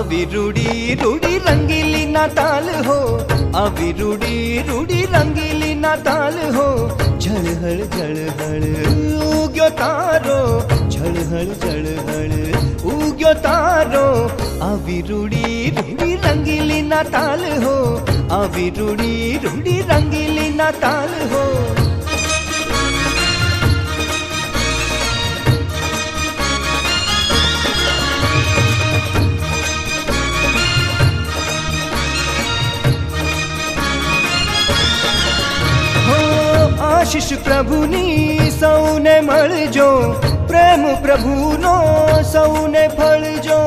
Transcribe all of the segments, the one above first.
આવી રૂડી રૂડી રંગીલી ના તાલ હો, આવી રૂડી રૂડી રંગીલી ના તાલ હો. ઝળહળ ઝળહળ ઉગ્યો તારો, ઝળહળ ઝળહળ ઉગ્યો તારો. આવી રૂડી રૂડી રંગીલી ના તાલ હો, આવી રૂડી રૂડી રંગીલી ના તાલ હો. આશીષ પ્રભુની સૌને મળજો, પ્રેમ પ્રભુનો સૌને ફળજો.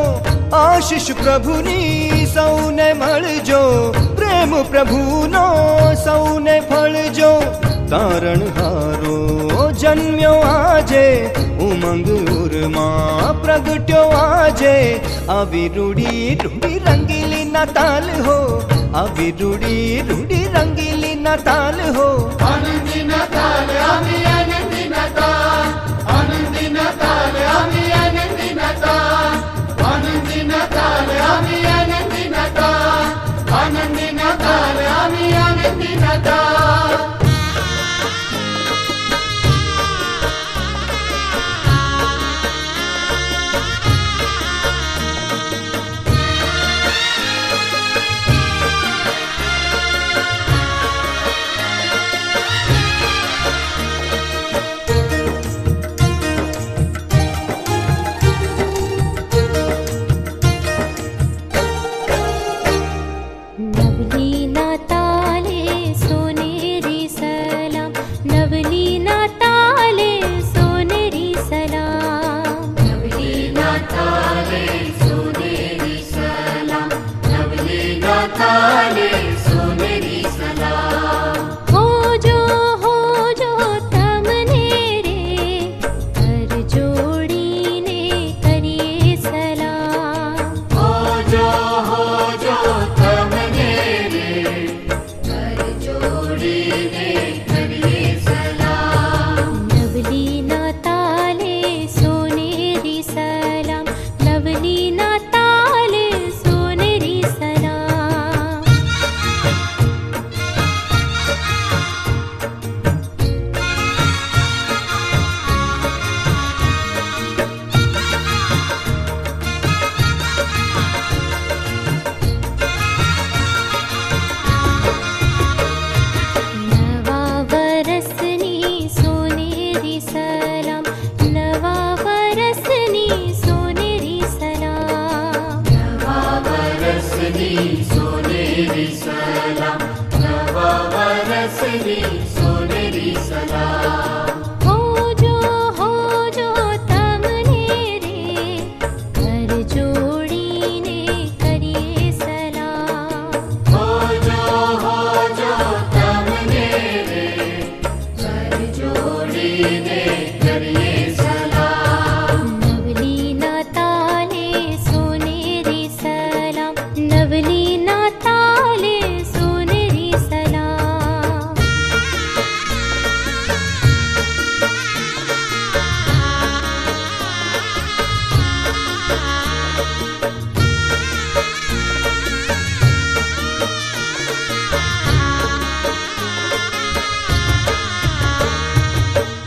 આશીષ પ્રભુની સૌને મળજો, પ્રેમ પ્રભુનો સૌને ફળજો. તારણહારો જન્મ્યો આજે, ઉમંગ ઉરમાં પ્રગટ્યો આજે. આવી રૂડી રૂડી રંગીલી ના તાલ હો, આવી રૂડી રૂડી રંગીલી ના તાલ હો. આનંદી ના તાલ આમી આનંદી ના તાલ, આનંદી ના તાલ આમી આનંદી ના તાલ, આનંદી ના તાલ આમી આનંદી ના તાલ, આનંદી ના તાલ આમી આનંદી ના તાલ.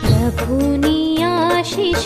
પ્રભુની આશીષ